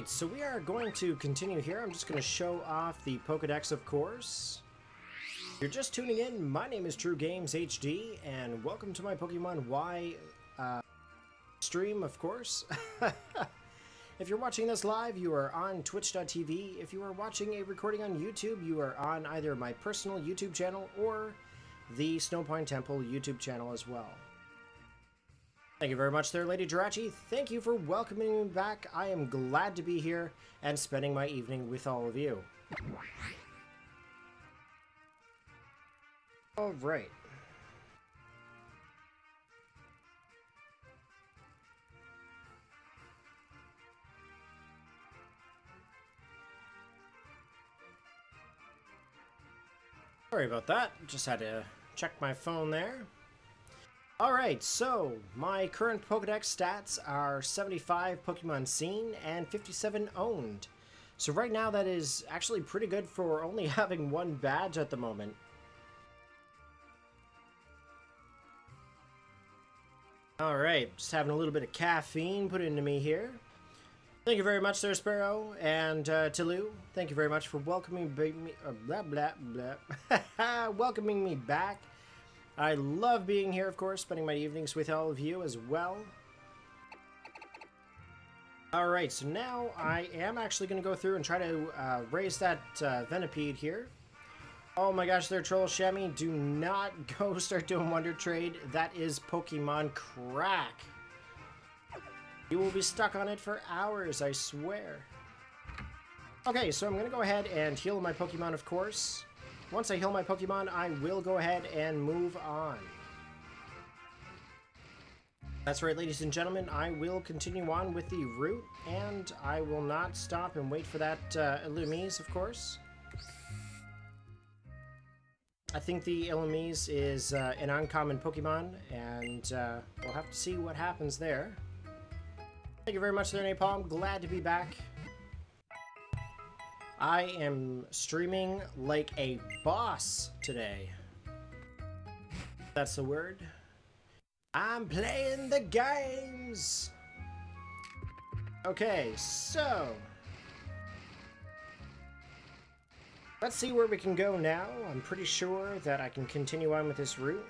Alright, so we are going to continue here. I'm just going to show off the Pokedex, of course. If you're just tuning in, my name is TrueGaimzHD, and welcome to my Pokemon Y stream, of course. If you're watching this live, you are on twitch.tv. If you are watching a recording on YouTube, you are on either my personal YouTube channel or the Snowpine Temple YouTube channel as well. Thank you very much there, Lady Jirachi. Thank you for welcoming me back. I am glad to be here and spending my evening with all of you. Alright. Sorry about that. Just had to check my phone there. Alright, so my current Pokedex stats are 75 Pokemon seen and 57 owned. So right now that is actually pretty good for only having one badge at the moment. Alright, just having a little bit of caffeine put into me here. Thank you very much there, Sparrow, and Tulu. Thank you very much for welcoming me, welcoming me back. I love being here, of course, spending my evenings with all of you as well. Alright, so now I am actually going to go through and try to raise that Venipede here. Oh my gosh, there, Troll Shammy, do not go start doing Wonder Trade. That is Pokemon crack. You will be stuck on it for hours, I swear. Okay, so I'm going to go ahead and heal my Pokemon, of course. Once I heal my Pokemon, I will go ahead and move on. That's right, ladies and gentlemen, I will continue on with the route, and I will not stop and wait for that Illumise, of course. I think the Illumise is an uncommon Pokemon, and we'll have to see what happens there. Thank you very much there, Napalm. Glad to be back. I am streaming like a boss today. That's the word. I'm playing the games! Okay, so let's see where we can go now. I'm pretty sure that I can continue on with this route.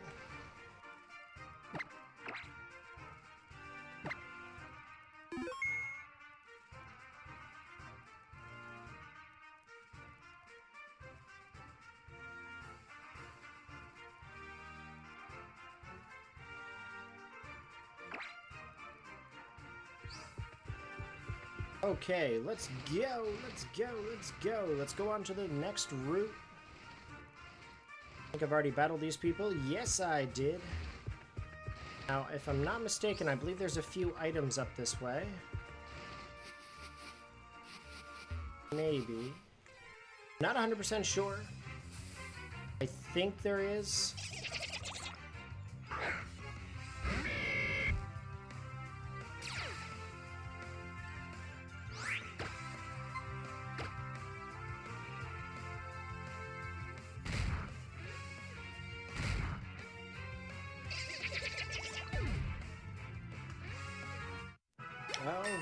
Okay, let's go, let's go, let's go. Let's go on to the next route. I think I've already battled these people. Yes, I did. Now, if I'm not mistaken, I believe there's a few items up this way. Maybe. Not 100% sure. I think there is.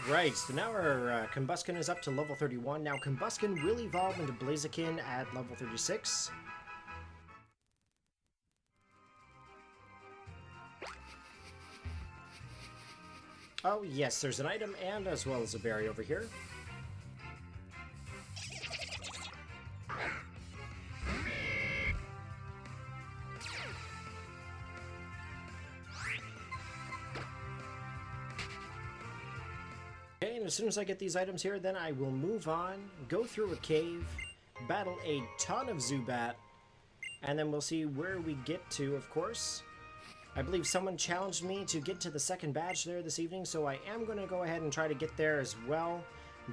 Alright, so now our Combuskin is up to level 31. Now Combuskin will evolve into Blaziken at level 36. Oh yes, there's an item and as well as a berry over here. Okay, and as soon as I get these items here, then I will move on, go through a cave, battle a ton of Zubat, and then we'll see where we get to, of course. I believe someone challenged me to get to the second badge there this evening, so I am going to go ahead and try to get there as well.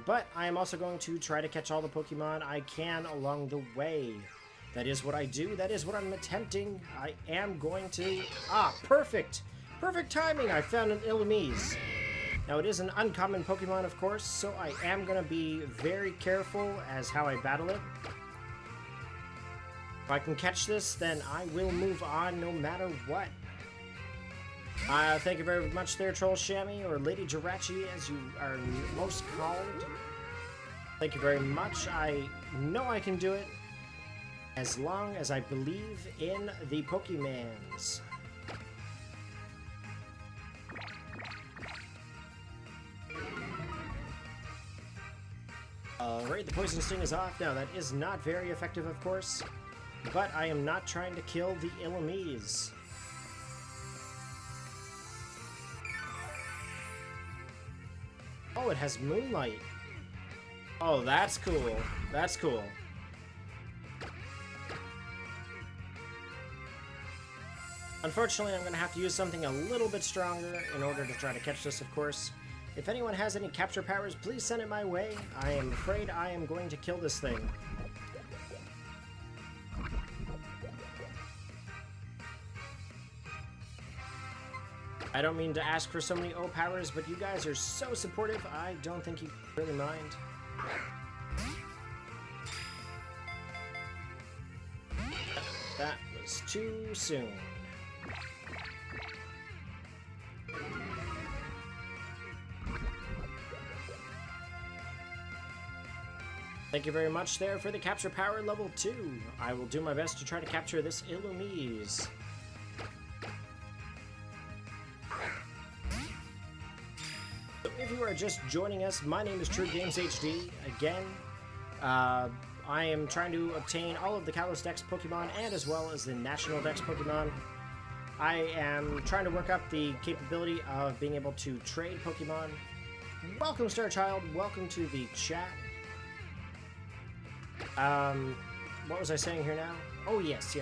But I am also going to try to catch all the Pokemon I can along the way. That is what I do. That is what I'm attempting. I am going to... Ah, perfect! Perfect timing! I found an Illumise. Now, it is an uncommon Pokemon, of course, so I am going to be very careful as how I battle it. If I can catch this, then I will move on no matter what. Thank you very much there, Troll Shammy, or Lady Jirachi, as you are most called. Thank you very much. I know I can do it as long as I believe in the Pokemans. Alright, the Poison Sting is off. Now, that is not very effective, of course, but I am not trying to kill the Illumise. Oh, it has Moonlight. Oh, that's cool. That's cool. Unfortunately, I'm going to have to use something a little bit stronger in order to try to catch this, of course. If anyone has any capture powers, please send it my way. I am afraid I am going to kill this thing. I don't mean to ask for so many O powers, but you guys are so supportive, I don't think you really mind. That was too soon. Thank you very much there for the capture power level 2. I will do my best to try to capture this Illumise. So if you are just joining us, my name is TrueGaimzHD. Again, I am trying to obtain all of the Kalos Dex Pokemon and as well as the National Dex Pokemon. I am trying to work up the capability of being able to trade Pokemon. Welcome, Starchild. Welcome to the chat. What was I saying here now? Oh, yes.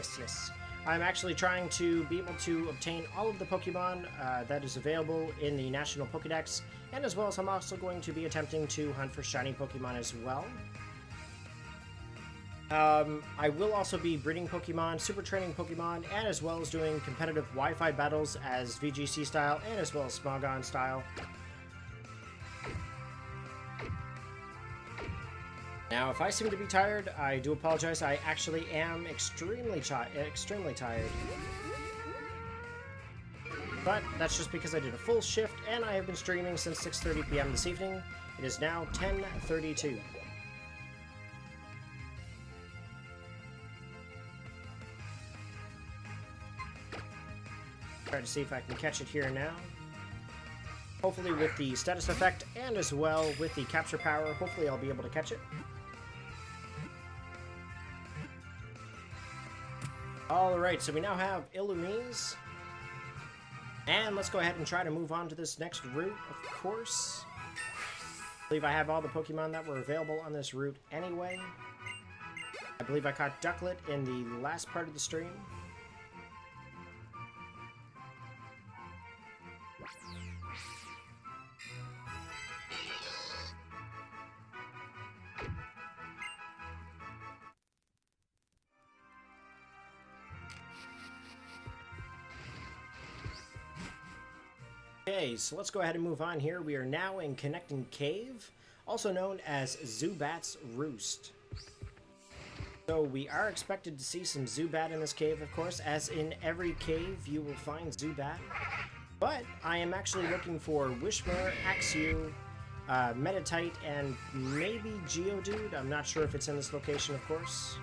I'm actually trying to be able to obtain all of the Pokemon that is available in the National Pokédex, and as well as I'm also going to be attempting to hunt for shiny Pokemon as well. I will also be breeding Pokemon, super training Pokemon, and as well as doing competitive Wi-Fi battles as VGC style, and as well as Smogon style. Now, if I seem to be tired, I do apologize. I actually am extremely tired. But that's just because I did a full shift, and I have been streaming since 6:30 p.m. this evening. It is now 10:32. Try to see if I can catch it here now. Hopefully with the status effect, and as well with the capture power, hopefully I'll be able to catch it. Alright, so we now have Illumise. And let's go ahead and try to move on to this next route, of course. I believe I have all the Pokemon that were available on this route anyway. I believe I caught Ducklet in the last part of the stream. Okay, so let's go ahead and move on here. We are now in Connecting Cave, also known as Zubat's Roost. So we are expected to see some Zubat in this cave, of course. As in every cave, you will find Zubat. But I am actually looking for Wishmare, Axew, Meditite, and maybe Geodude. I'm not sure if it's in this location, of course.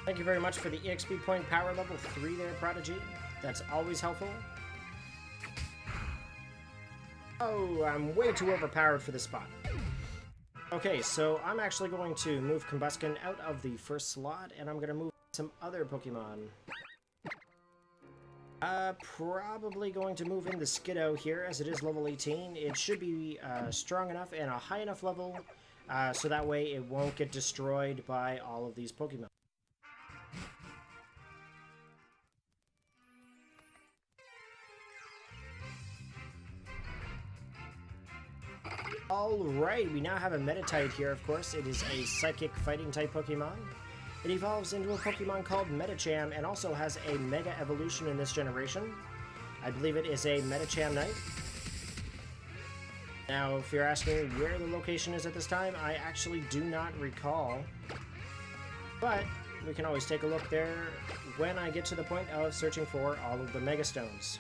Thank you very much for the EXP point power level 3 there, Prodigy. That's always helpful. Oh, I'm way too overpowered for this spot. Okay, so I'm actually going to move Combusken out of the first slot, and I'm going to move some other Pokemon. Probably going to move in the Skiddo here, as it is level 18. It should be strong enough and a high enough level, so that way it won't get destroyed by all of these Pokemon. Alright, we now have a Meditite here, of course. It is a Psychic Fighting type Pokemon. It evolves into a Pokemon called Medicham and also has a Mega Evolution in this generation. I believe it is a Medicham Knight. Now, if you're asking where the location is at this time, I actually do not recall. But we can always take a look there when I get to the point of searching for all of the Mega Stones.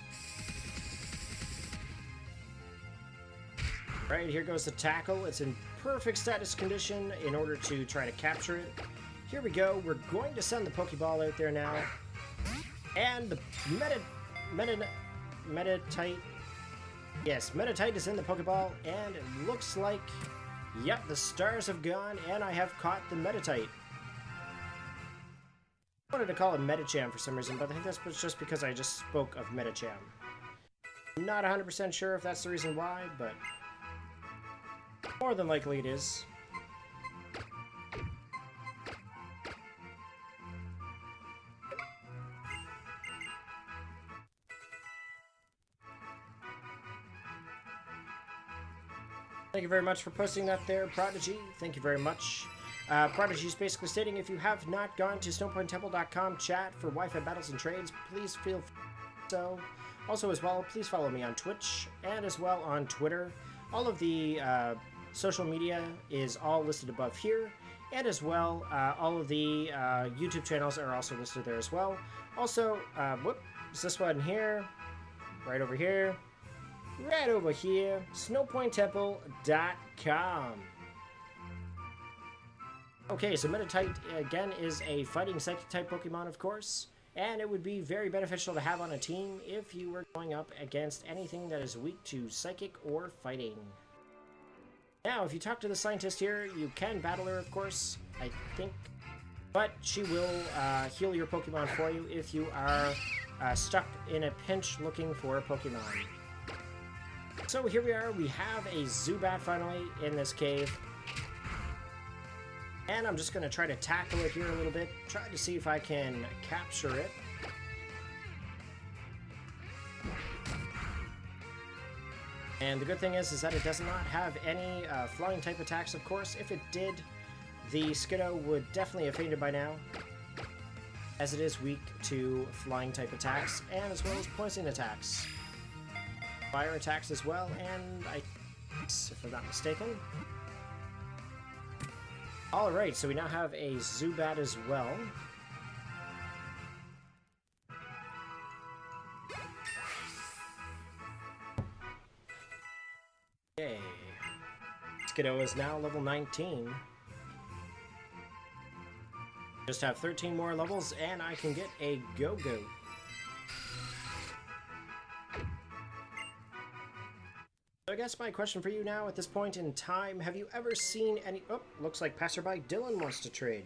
Right, here goes the tackle. It's in perfect status condition in order to try to capture it. Here we go. We're going to send the Pokeball out there now. And the Metatite. Yes, Metatite is in the Pokeball, and it looks like, yep, the stars have gone, and I have caught the Metatite. I wanted to call it Metacham for some reason, but I think that's just because I just spoke of Metacham. Not 100% sure if that's the reason why, but more than likely it is. Thank you very much for posting that there, Prodigy. Thank you very much. Prodigy is basically stating, if you have not gone to snowpointtemple.com chat for Wi-Fi battles and trades, please feel so. Also as well, please follow me on Twitch and as well on Twitter. All of the social media is all listed above here. And as well, all of the YouTube channels are also listed there as well. Also, is this one here? Right over here. Right over here, snowpointtemple.com. Okay, so Metatite, again, is a fighting Psychic-type Pokemon, of course, and it would be very beneficial to have on a team if you were going up against anything that is weak to Psychic or Fighting. Now, if you talk to the scientist here, you can battle her, of course, I think, but she will heal your Pokemon for you if you are stuck in a pinch looking for a Pokemon. So here we are, we have a Zubat finally in this cave. And I'm just going to try to tackle it here a little bit, try to see if I can capture it. And the good thing is that it does not have any flying type attacks, of course. If it did, the Skiddo would definitely have fainted by now, as it is weak to flying type attacks, and as well as poison attacks. Fire attacks as well, and if I'm not mistaken. Alright, so we now have a Zubat as well. Okay. Skiddo is now level 19. Just have 13 more levels, and I can get a Go-Go. So I guess my question for you now at this point in time, have you ever seen any... Oh, looks like passerby Dylan wants to trade.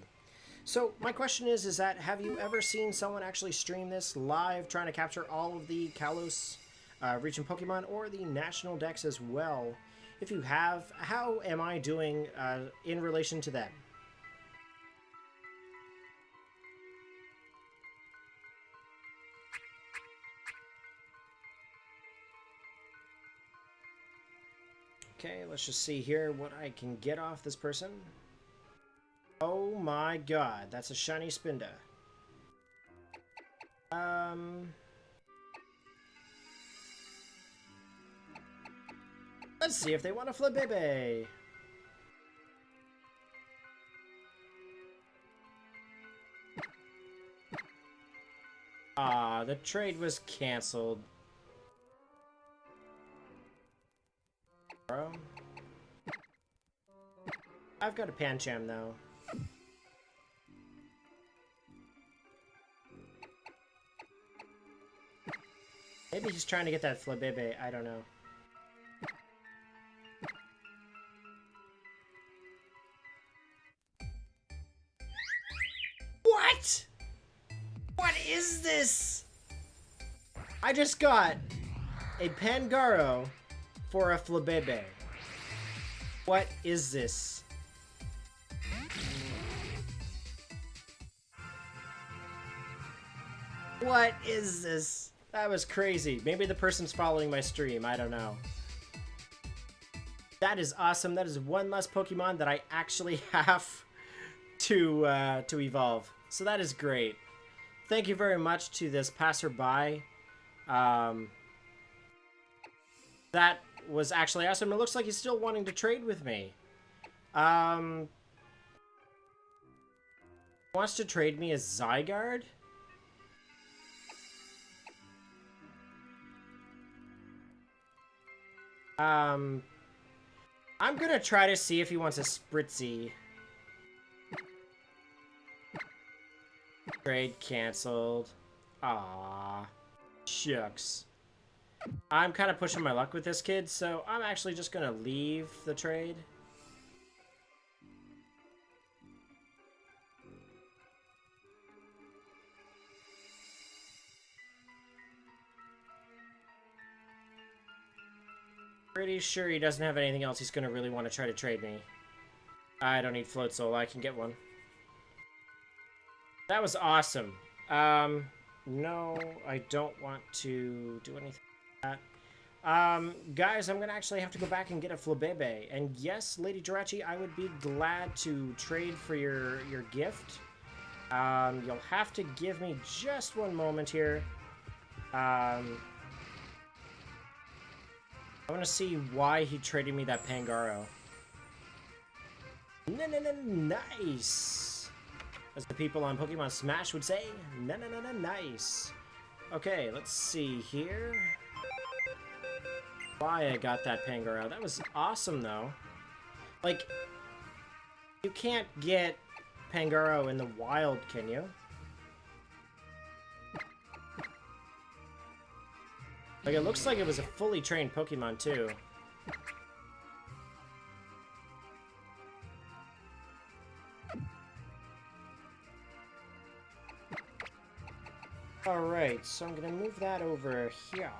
So my question is that have you ever seen someone actually stream this live, trying to capture all of the Kalos Region Pokemon or the National Dex as well? If you have, how am I doing in relation to them? Okay, let's just see here what I can get off this person. Oh my god, that's a shiny Spinda. Let's see if they want a Flabébé. Ah, the trade was cancelled. Bro. I've got a Pancham though. Maybe he's trying to get that Flabébé, I don't know. What? What is this? I just got a Pangaro for a Flabébé. What is this? What is this? That was crazy. Maybe the person's following my stream. I don't know. That is awesome. That is one less Pokemon that I actually have to evolve. So that is great. Thank you very much to this passerby. That was actually awesome. It looks like he's still wanting to trade with me. Well, Wants to trade me a Zygarde? I'm gonna try to see if he wants a Spritzy. Trade canceled. Ah, shucks. I'm kind of pushing my luck with this kid, so I'm actually just gonna leave the trade. Pretty sure he doesn't have anything else he's gonna really want to try to trade me. I don't need Float Soul, I can get one. That was awesome. No, I don't want to do anything like that. Guys, I'm gonna actually have to go back and get a Flabebe. And yes, Lady Jirachi, I would be glad to trade for your gift. You'll have to give me just one moment here. I want to see why he traded me that Pangaro. Nice! As the people on Pokemon Smash would say, nice. Okay, let's see here. Why I got that Pangaro. That was awesome, though. Like, you can't get Pangaro in the wild, can you? Like, it looks like it was a fully trained Pokemon, too. Alright, so I'm gonna move that over here.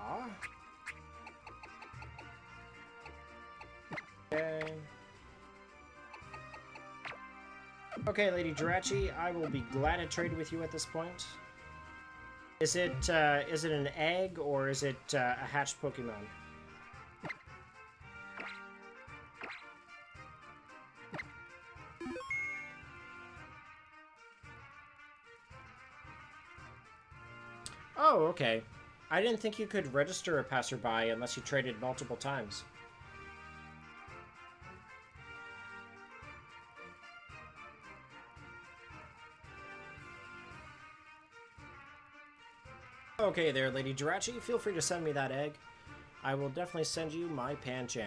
Okay. Okay, Lady Jirachi, I will be glad to trade with you at this point. Is it an egg, or is it a hatched Pokemon? Oh, okay. I didn't think you could register a passerby unless you traded multiple times. Okay there, Lady Jirachi. Feel free to send me that egg. I will definitely send you my Pancham.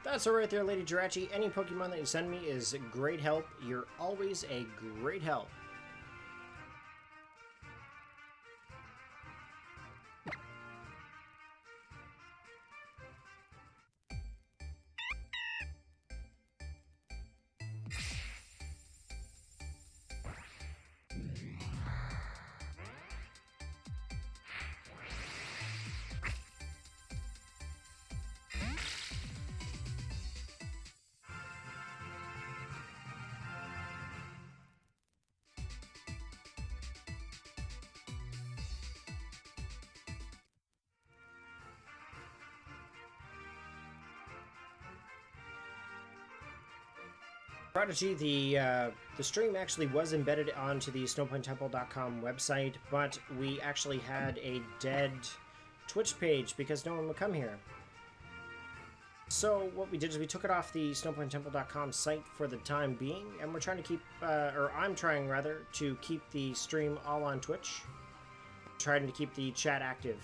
That's alright there, Lady Jirachi. Any Pokemon that you send me is great help. You're always a great help. Prodigy, the stream actually was embedded onto the snowpointtemple.com website, but we actually had a dead Twitch page because no one would come here. So what we did is we took it off the snowpointtemple.com site for the time being, and we're trying to keep, or I'm trying rather, to keep the stream all on Twitch. Trying to keep the chat active.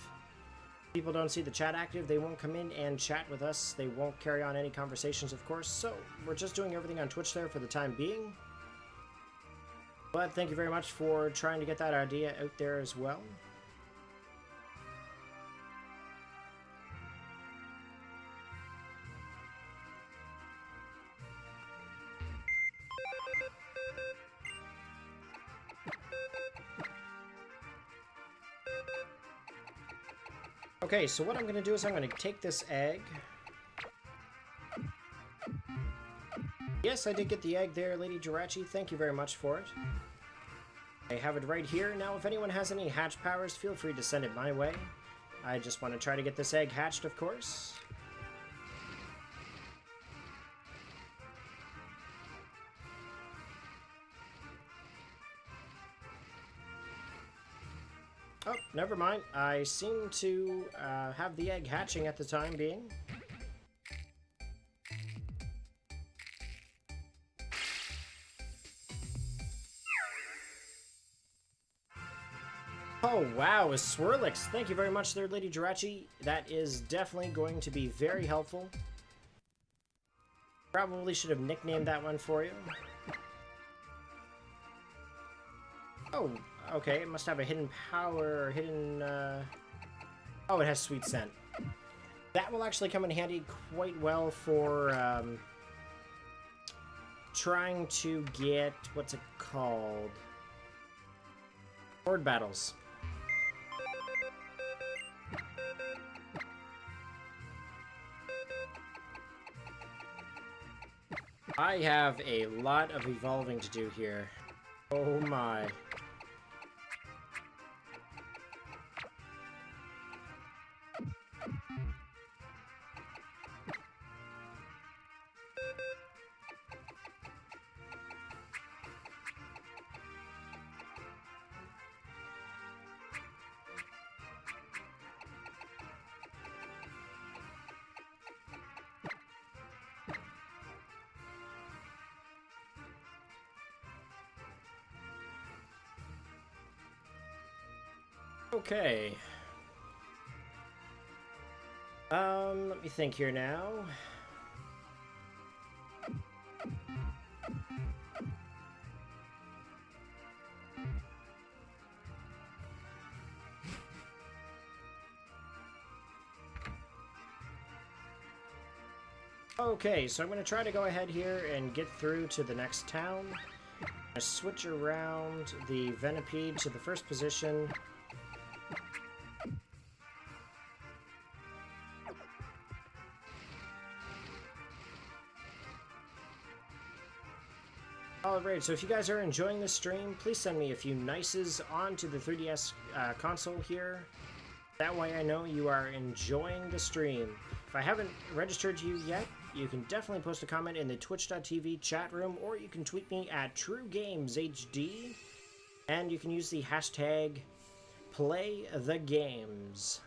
People don't see the chat active, they won't come in and chat with us. They won't carry on any conversations, of course. So we're just doing everything on Twitch there for the time being. But thank you very much for trying to get that idea out there as well. Okay, so what I'm going to do is I'm going to take this egg, yes, I did get the egg there, Lady Jirachi. Thank you very much for it. I have it right here. Now, if anyone has any hatch powers, feel free to send it my way. I just want to try to get this egg hatched, of course. Oh, never mind. I seem to have the egg hatching at the time being. Oh, wow, a Swirlix. Thank you very much there, Lady Jirachi. That is definitely going to be very helpful. Probably should have nicknamed that one for you. Oh, okay, it must have a hidden power or hidden, Oh, it has Sweet Scent. That will actually come in handy quite well for, trying to get, what's it called? Horde battles. I have a lot of evolving to do here. Oh my. Okay. Let me think here now. Okay, so I'm going to try to go ahead here and get through to the next town. I'm going to switch around the Venipede to the first position. Alright, so if you guys are enjoying this stream, please send me a few nices onto the 3DS console here. That way I know you are enjoying the stream. If I haven't registered you yet, you can definitely post a comment in the twitch.tv chat room, or you can tweet me at TrueGaimzHD, and you can use the hashtag #PlayTheGames.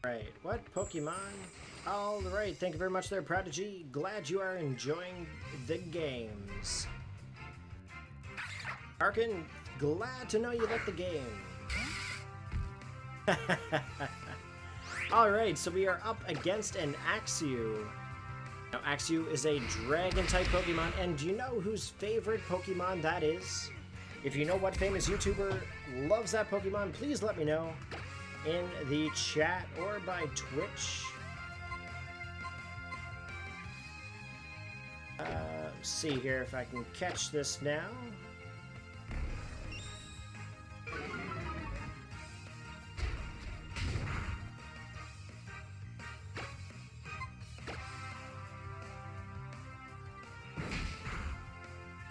Right, what Pokemon? Alright, thank you very much there, Prodigy. Glad you are enjoying the games. Arkin, glad to know you like the game. Alright, so we are up against an Axew. Now, Axew is a dragon-type Pokemon, and do you know whose favorite Pokemon that is? If you know what famous YouTuber loves that Pokemon, please let me know in the chat or by Twitch. Let's see here if I can catch this now.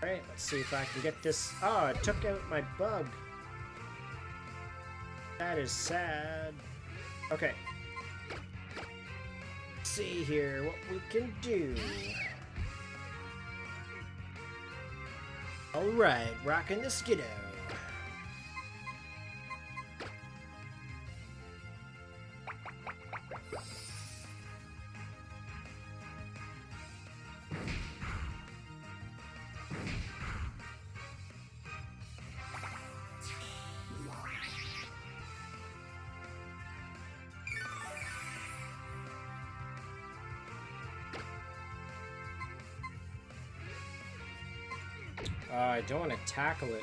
Alright, let's see if I can get this. Oh, it took out my bug. That is sad. Okay. Let's see here what we can do. Alright, rocking the Skiddo. I don't want to tackle it.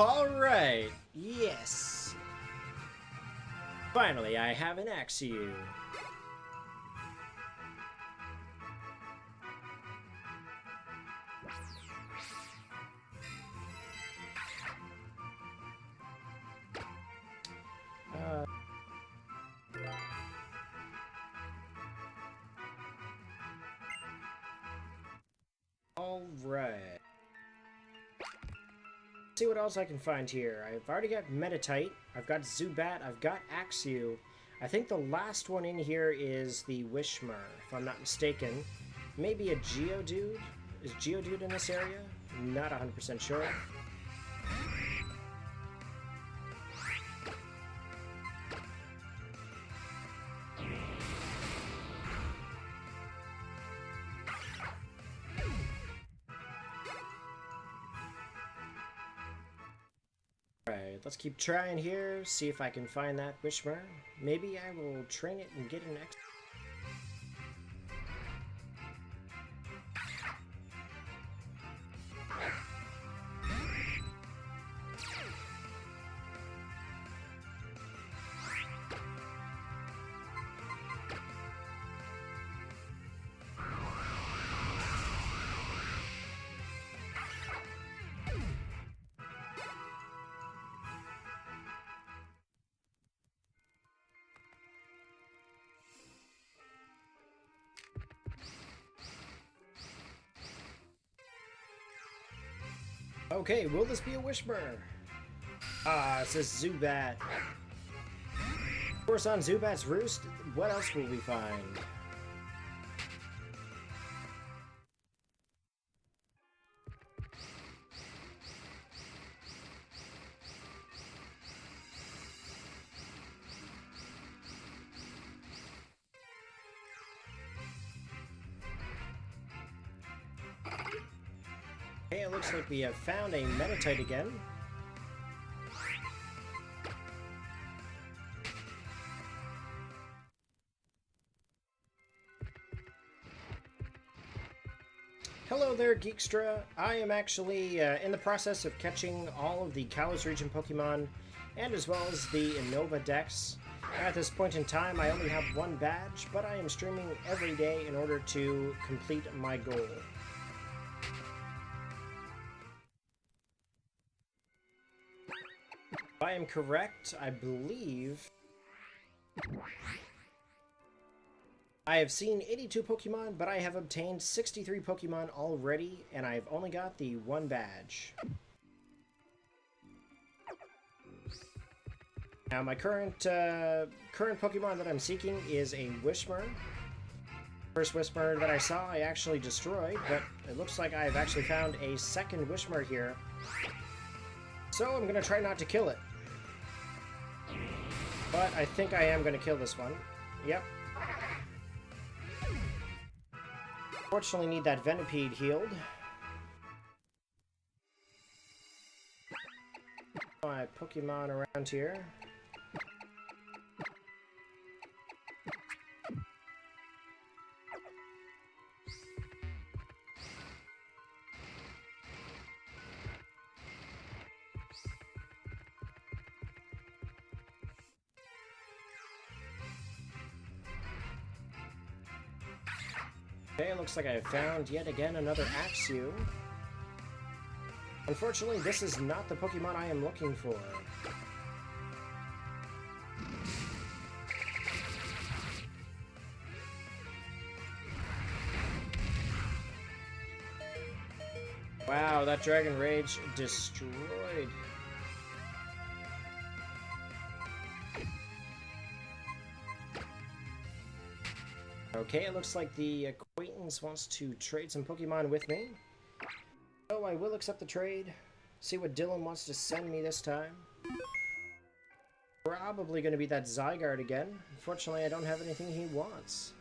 Alright, yes. Finally, I have an Axew. Alright. See what else I can find here. I've already got Metatite, I've got Zubat, I've got Axew. I think the last one in here is the Wishmer, if I'm not mistaken. Maybe a Geodude? Is Geodude in this area? Not 100% sure. Alright, let's keep trying here, see if I can find that Wishmer. Maybe I will train it and get an X. Okay, will this be a Wishmer? Ah, it says Zubat. Of course, on Zubat's roost, what else will we find? Okay, it looks like we have found a Metatite again. Hello there, Geekstra. I am actually in the process of catching all of the Kalos Region Pokemon, and as well as the Innova Dex. At this point in time, I only have one badge, but I am streaming every day in order to complete my goal. If I am correct, I believe I have seen 82 Pokemon, but I have obtained 63 Pokemon already, and I've only got the one badge. Now, my current Pokemon that I'm seeking is a Wishmer. First Wishmer that I saw, I actually destroyed, but it looks like I've actually found a second Wishmer here. So I'm gonna try not to kill it. But I think I am gonna kill this one. Yep. Fortunately, need that Venipede healed. My Pokemon around here. Okay, looks like I found yet again another Axew. Unfortunately, this is not the Pokemon I am looking for. Wow, that Dragon Rage destroyed. Okay, it looks like the acquaintance wants to trade some Pokemon with me. So I will accept the trade. See what Dylan wants to send me this time. Probably going to be that Zygarde again. Unfortunately, I don't have anything he wants.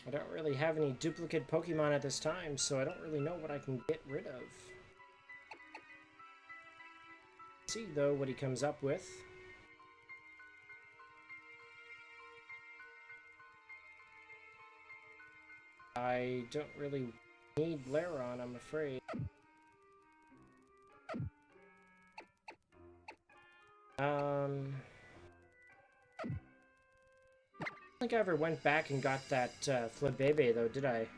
I don't really have any duplicate Pokemon at this time, so I don't really know what I can get rid of. See, though, what he comes up with. I don't really need Lairon, I'm afraid. I don't think I ever went back and got that Flabébé, though, did I?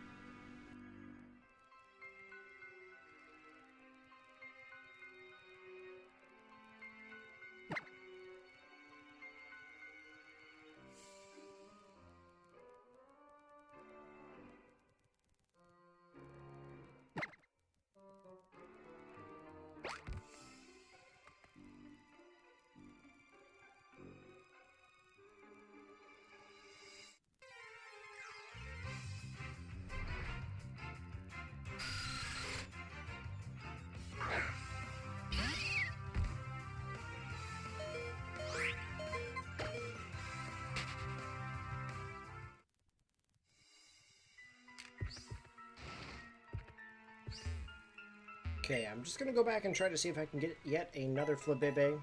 Okay, I'm just gonna go back and try to see if I can get yet another Flabébé.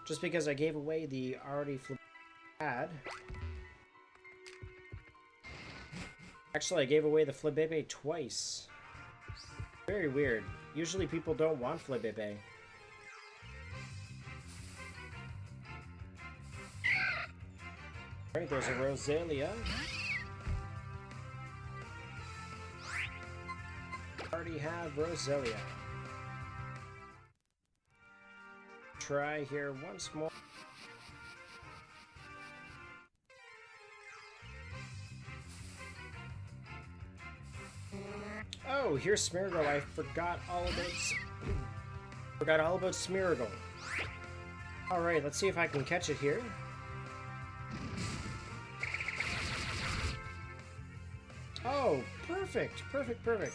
Just because I gave away the already Flabébé I had. Actually, I gave away the Flabébé twice. Very weird. Usually people don't want Flabébé. Alright, there's a Roselia. Already have Roselia. Try here once more. Oh, here's Smeargle. I forgot all about Smeargle. All right, let's see if I can catch it here. Oh, perfect, perfect, perfect.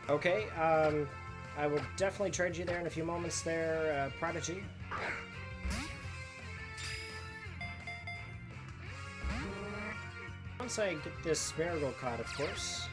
Okay, I will definitely trade you there in a few moments there, Prodigy. Once I get this Smeargle caught, of course.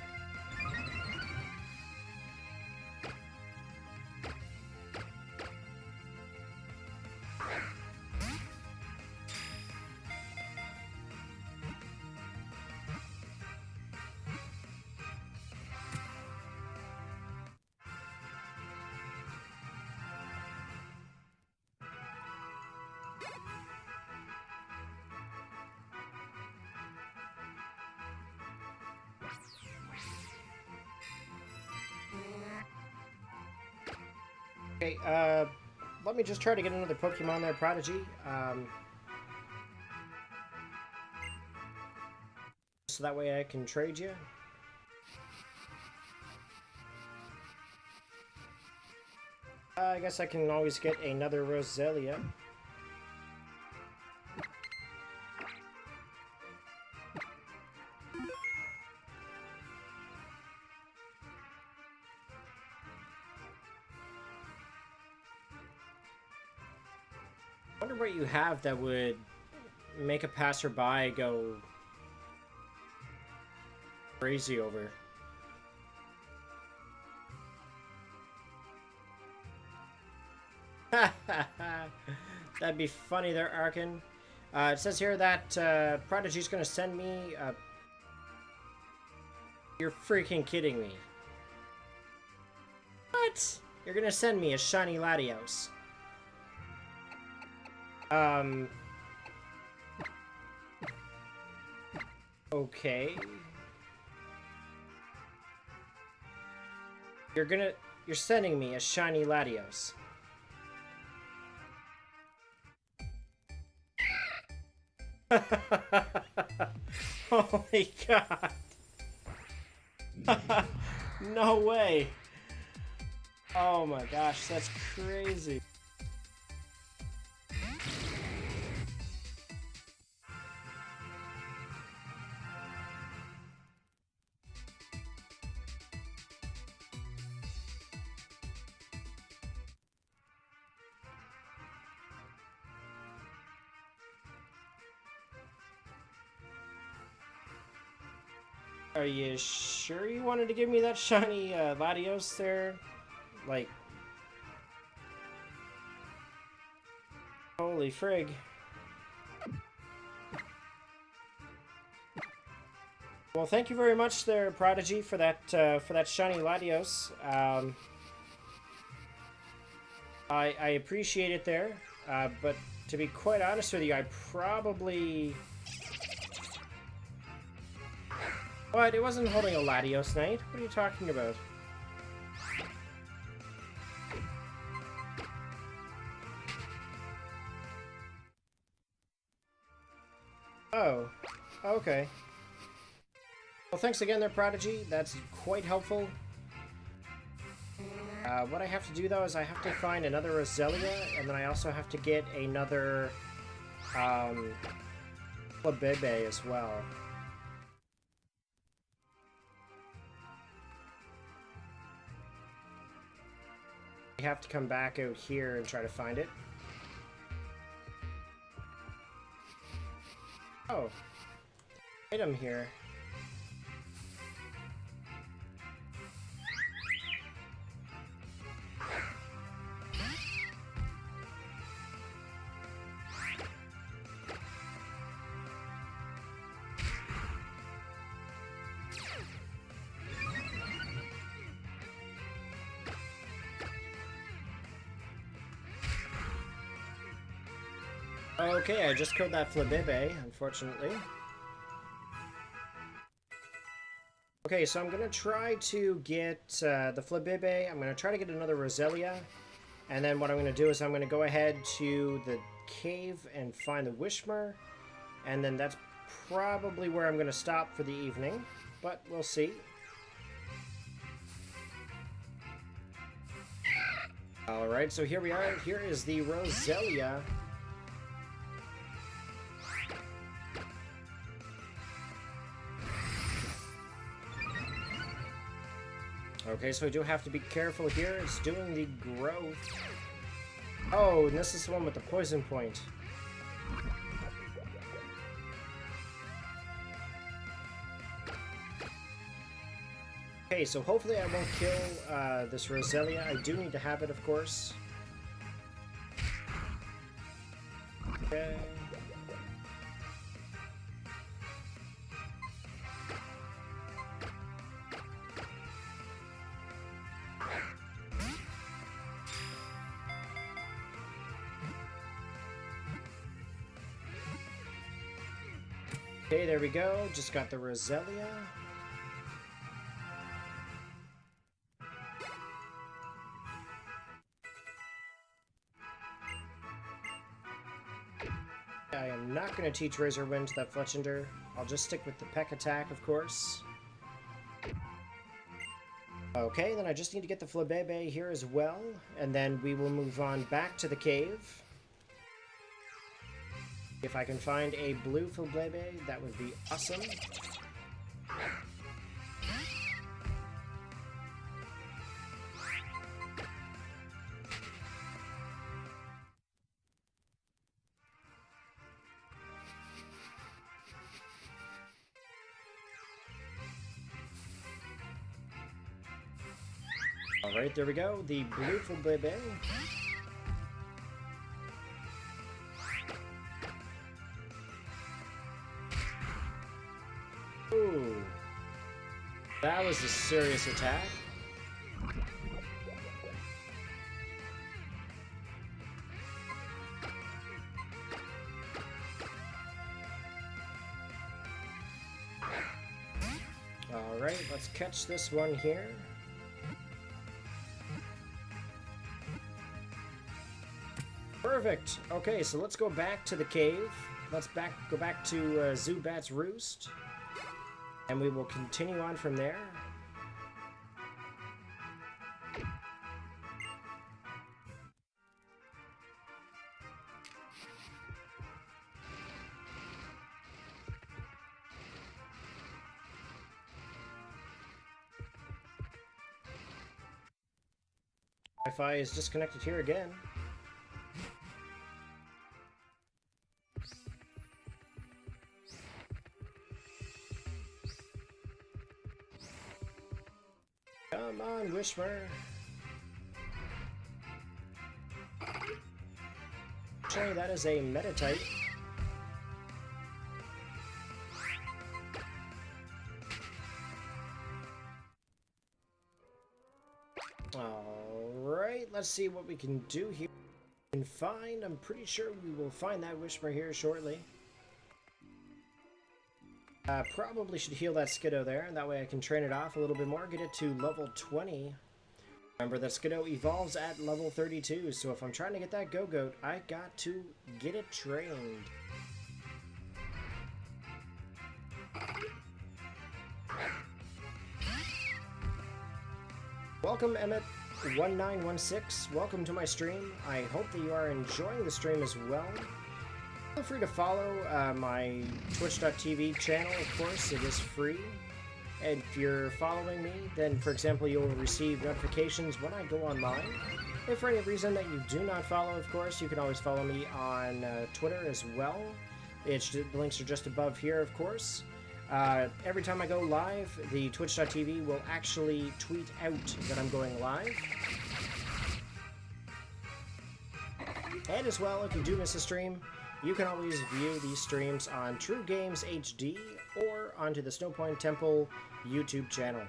Okay, let me just try to get another Pokemon there, Prodigy. So that way I can trade you. I guess I can always get another Roselia. I wonder what you have that would make a passerby go crazy over. That'd be funny there, Arkin. It says here that Prodigy's gonna send me... You're freaking kidding me. What? You're gonna send me a shiny Latios. Okay. You're sending me a shiny Latios. Holy God. No way. Oh my gosh, that's crazy. Are you sure you wanted to give me that shiny Latios there? Like, holy frig. Well, thank you very much there, Prodigy, for that shiny Latios. I appreciate it there, but to be quite honest with you, I probably... What? It wasn't holding a Latios Knight? What are you talking about? Oh. Okay. Well, thanks again there, Prodigy. That's quite helpful. What I have to do, though, is I have to find another Roselia, and then I also have to get another, Flabebe as well. I have to come back out here and try to find it. Oh. Item here. Okay, I just killed that Flabebe, unfortunately. Okay, so I'm gonna try to get the Flabebe. I'm gonna try to get another Roselia. And then what I'm gonna do is I'm gonna go ahead to the cave and find the Wishmer. And then that's probably where I'm gonna stop for the evening. But we'll see. Alright, so here we are. Here is the Roselia. Okay, so I do have to be careful here. It's doing the growth. Oh, and this is the one with the poison point. Okay, so hopefully I won't kill this Roselia. I do need to have it, of course. Okay. Okay, there we go. Just got the Roselia. I am not going to teach Razor Wind to that Fletchender. I'll just stick with the Peck Attack, of course. Okay, then I just need to get the Flabebe here as well, and then we will move on back to the cave. If I can find a blue Flabebe, that would be awesome. Alright, there we go. The blue Flabebe. Ooh. That was a serious attack. Alright, let's catch this one here. Perfect. Okay, so let's go back to the cave. Let's go back to Zubat's Roost. And we will continue on from there. Wi-Fi is disconnected here again. Come on, Wishmer. Actually, that is a meta type. Alright, let's see what we can do here. We can find, I'm pretty sure we will find that Wishmer here shortly. Probably should heal that Skiddo there, and that way I can train it off a little bit more, get it to level 20. Remember that Skiddo evolves at level 32, so if I'm trying to get that Go-Goat, I got to get it trained. Welcome, Emmett1916. Welcome to my stream. I hope that you are enjoying the stream as well. Feel free to follow my twitch.tv channel, of course. It is free. And if you're following me, then, for example, you'll receive notifications when I go online. If for any reason that you do not follow, of course, you can always follow me on Twitter as well. The links are just above here, of course. Every time I go live, the twitch.tv will actually tweet out that I'm going live. And as well, if you do miss a stream, you can always view these streams on TrueGaimzHD or onto the Snowpoint Temple YouTube channel.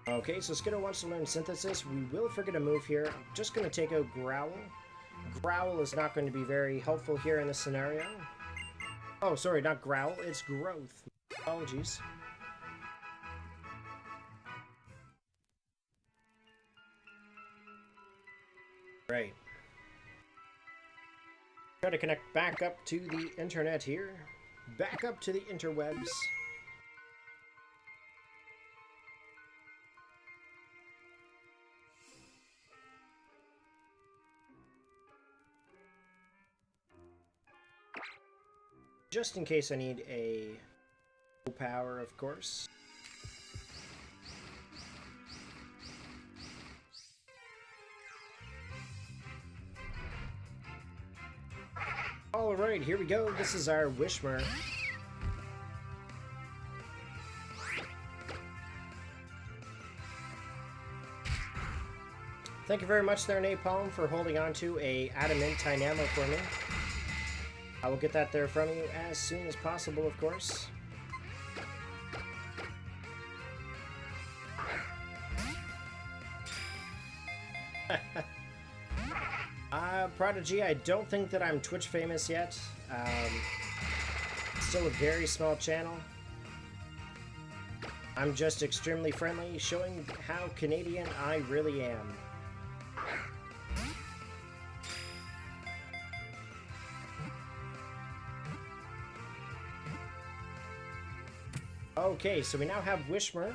Okay, so Skiddo wants to learn Synthesis. We will forget a move here. I'm just going to take out Growl. Growl is not going to be very helpful here in this scenario. Oh, sorry, not Growl, it's Growth. Apologies. Right. Try to connect back up to the internet here. Back up to the interwebs. Just in case I need a power, of course. Alright, here we go. This is our Wishmer. Thank you very much there, Napalm, for holding on to a Adamant Dynamo for me. I will get that there from you as soon as possible, of course. Prodigy, I don't think that I'm Twitch famous yet. Still a very small channel. I'm just extremely friendly, showing how Canadian I really am. Okay, so we now have Wishmer.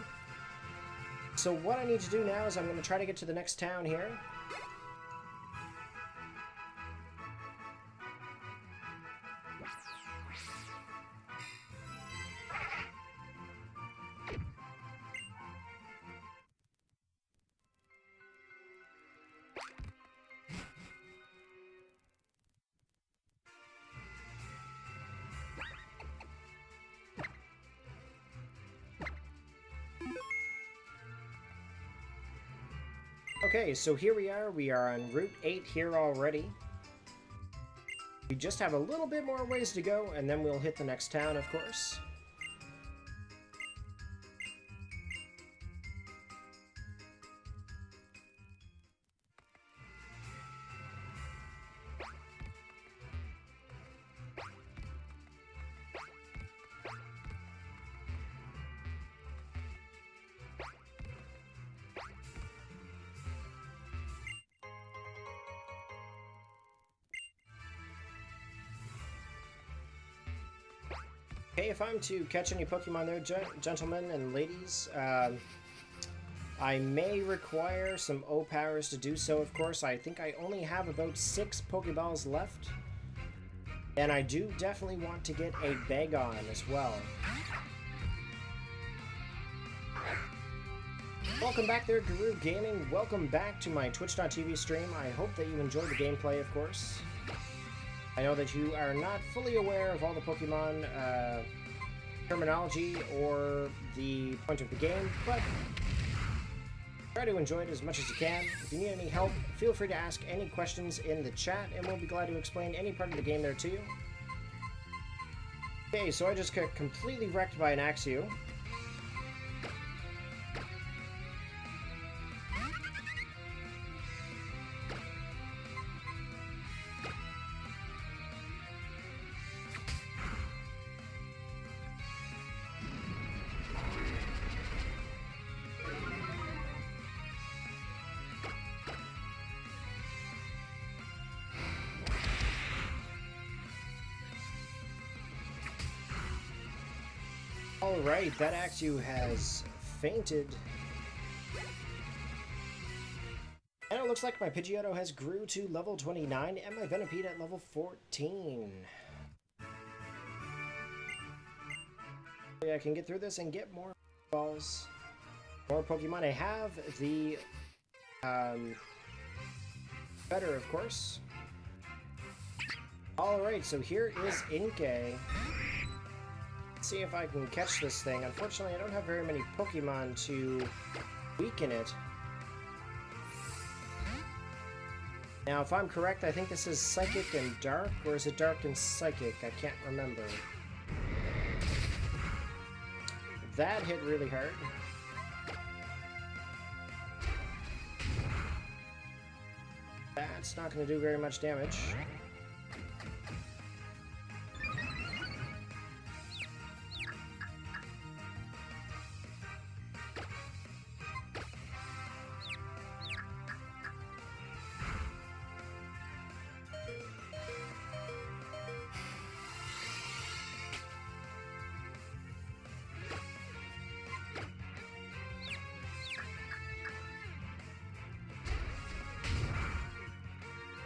So what I need to do now is I'm going to try to get to the next town here. Okay, so here we are on Route 8 here already. We just have a little bit more ways to go, and then we'll hit the next town, of course. Okay, if I'm to catch any Pokemon there, gentlemen and ladies, I may require some O-Powers to do so, of course. I think I only have about 6 Pokeballs left. And I do definitely want to get a Bagon as well. Welcome back there, Guru Gaming. Welcome back to my Twitch.tv stream. I hope that you enjoyed the gameplay, of course. I know that you are not fully aware of all the Pokemon terminology or the point of the game, but try to enjoy it as much as you can. If you need any help, feel free to ask any questions in the chat, and we'll be glad to explain any part of the game there to you. Okay, so I just got completely wrecked by an Axew. Alright, that Axew has fainted. And it looks like my Pidgeotto has grew to level 29 and my Venipede at level 14. I can get through this and get more balls. More Pokemon. I have the better, of course. Alright, so here is Inkay. See if I can catch this thing. Unfortunately, I don't have very many Pokemon to weaken it. Now, if I'm correct, I think this is Psychic and Dark, or is it Dark and Psychic? I can't remember. That hit really hard. That's not going to do very much damage.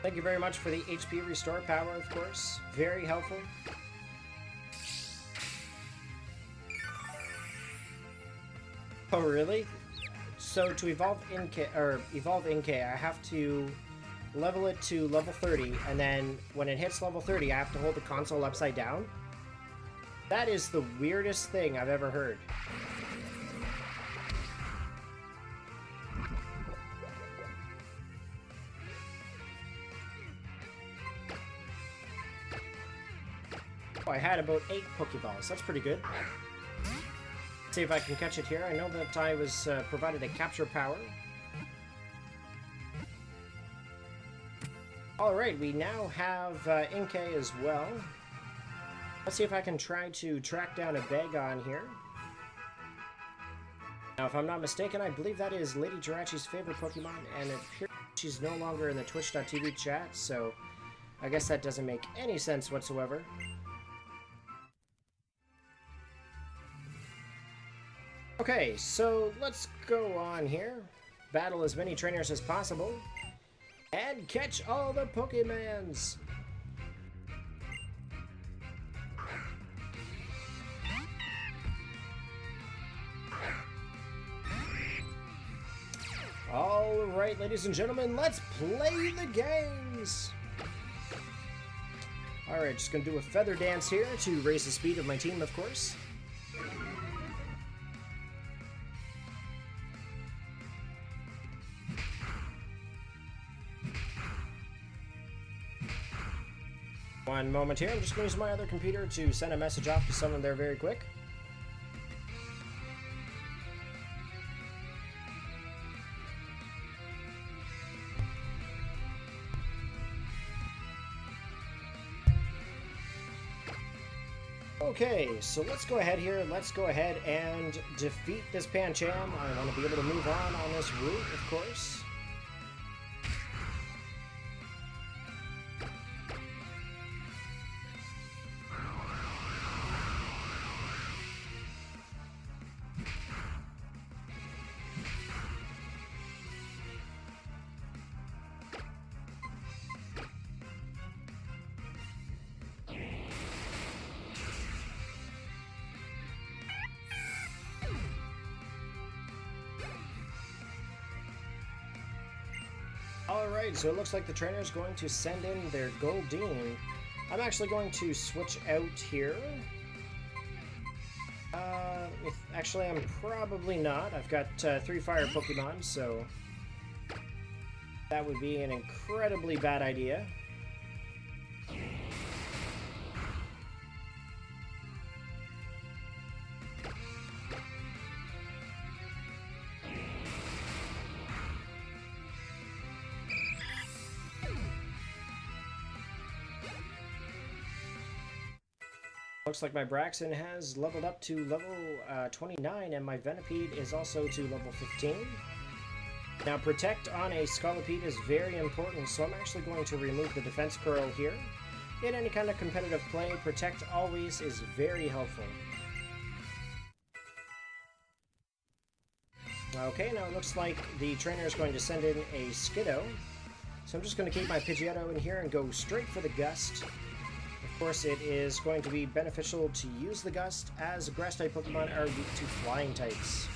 Thank you very much for the HP restore power, of course. Very helpful. Oh, really? So to evolve Inkay, I have to level it to level 30, and then when it hits level 30, I have to hold the console upside down? That is the weirdest thing I've ever heard. Oh, I had about 8 Pokeballs. That's pretty good. See if I can catch it here. I know that I was provided a capture power. Alright, we now have Inkay as well. Let's see if I can try to track down a Bagon here. Now, if I'm not mistaken, I believe that is Lady Jirachi's favorite Pokemon, and it appears she's no longer in the Twitch.tv chat, so I guess that doesn't make any sense whatsoever. Okay, so let's go on here, battle as many trainers as possible, and catch all the Pokemons! Alright, ladies and gentlemen, let's play the games! Alright, just gonna do a feather dance here to raise the speed of my team, of course. One moment here, I'm just going to use my other computer to send a message off to someone there very quick. Okay, so let's go ahead here. Let's go ahead and defeat this Pancham. I want to be able to move on this route, of course. Alright, so it looks like the trainer is going to send in their Goldeen. I'm actually going to switch out here. Actually, I'm probably not. I've got 3 fire Pokemon, so that would be an incredibly bad idea. Looks like my Braxton has leveled up to level 29, and my Venipede is also to level 15. Now, Protect on a Scolipede is very important, so I'm actually going to remove the Defense Curl here. In any kind of competitive play, Protect always is very helpful. Okay, now it looks like the trainer is going to send in a Skiddo. So I'm just going to keep my Pidgeotto in here and go straight for the Gust. Of course, it is going to be beneficial to use the Gust, as Grass-type Pokemon are weak to Flying types.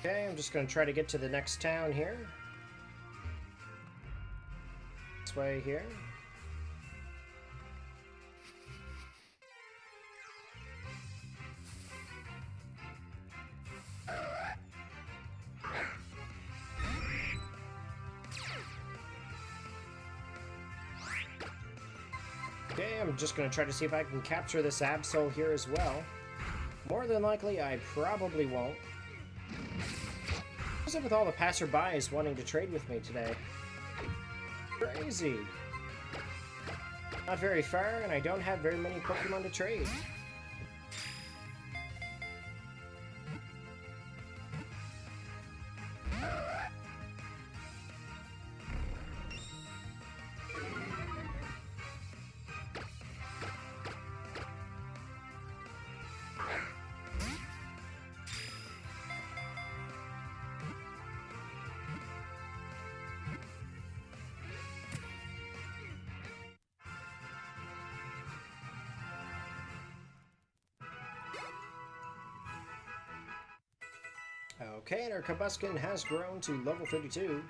Okay, I'm just going to try to get to the next town here. This way here. Okay, I'm just going to try to see if I can capture this Absol here as well. More than likely, I probably won't. What's up with all the passerbys wanting to trade with me today? Crazy. Not very far, and I don't have very many Pokemon to trade. Okay, and our Kabuskin has grown to level 32.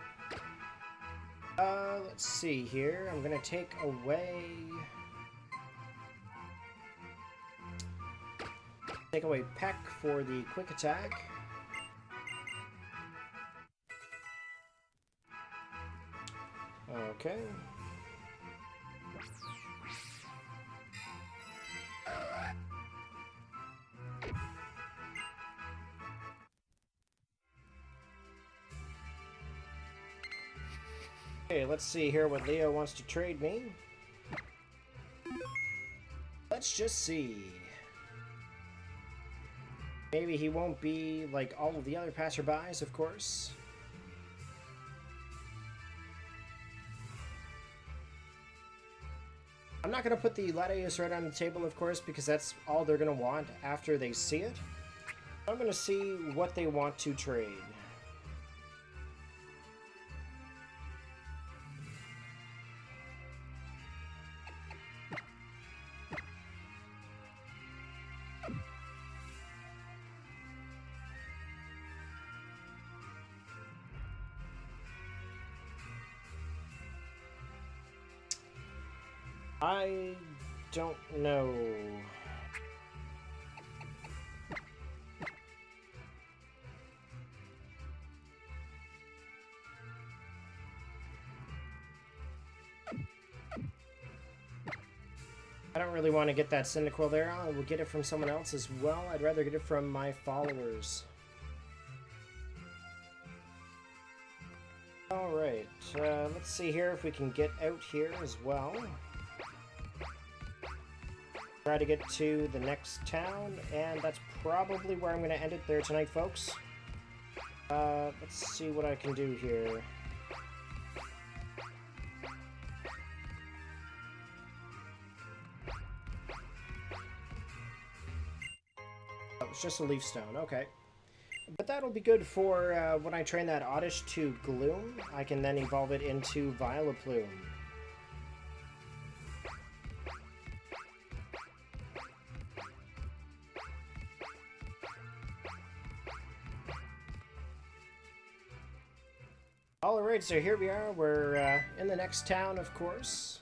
Let's see here. I'm gonna take away... Peck for the quick attack. Okay. Okay, let's see here what Leo wants to trade me. Let's just see. Maybe he won't be like all of the other passerbys, of course. I'm not going to put the Latios right on the table, of course, because that's all they're going to want after they see it. I'm going to see what they want to trade. I don't know. I don't really want to get that Cyndaquil there. I will get it from someone else as well. I'd rather get it from my followers. Alright, let's see here if we can get out here as well. try to get to the next town, and that's probably where I'm going to end it there tonight, folks. Let's see what I can do here. Oh, it's just a leaf stone, okay. But that'll be good for when I train that Oddish to Gloom. I can then evolve it into Vileplume. Alright, so here we are. We're in the next town, of course.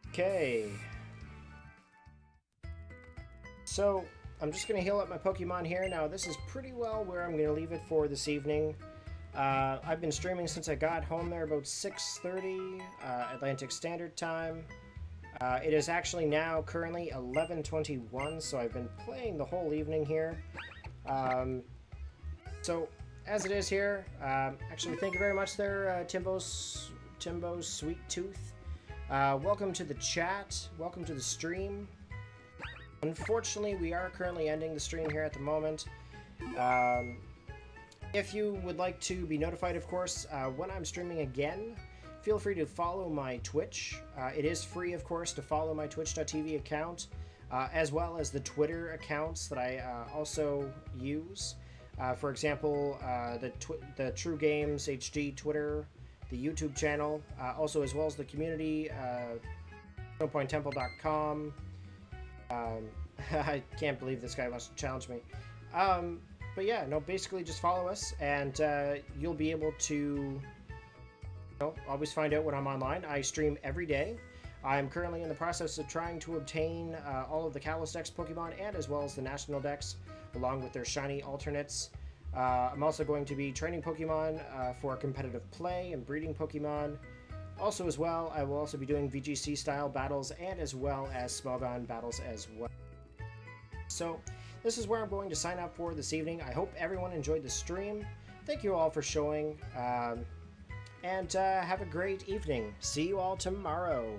Okay. So, I'm just going to heal up my Pokemon here. Now, this is pretty well where I'm going to leave it for this evening. I've been streaming since I got home there about 6:30 Atlantic Standard Time. It is actually now currently 11:21, so I've been playing the whole evening here. So, as it is here, actually thank you very much there, Timbo's Sweet Tooth. Welcome to the chat, welcome to the stream. Unfortunately, we are currently ending the stream here at the moment. If you would like to be notified, of course, when I'm streaming again, feel free to follow my Twitch. It is free, of course, to follow my twitch.tv account, as well as the Twitter accounts that I also use. For example, the TrueGaimzHD Twitter, the YouTube channel, also as well as the community, nopointtemple.com. I can't believe this guy wants to challenge me. But yeah, no, basically just follow us, and you'll be able to always find out when I'm online. I stream every day. I'm currently in the process of trying to obtain all of the Kalos Dex Pokemon, and as well as the National Dex, along with their shiny alternates. I'm also going to be training Pokemon for competitive play and breeding Pokemon. Also as well, I will also be doing VGC style battles, and as well as Smogon battles as well. So this is where I'm going to sign up for this evening. I hope everyone enjoyed the stream. Thank you all for showing. And have a great evening. See you all tomorrow.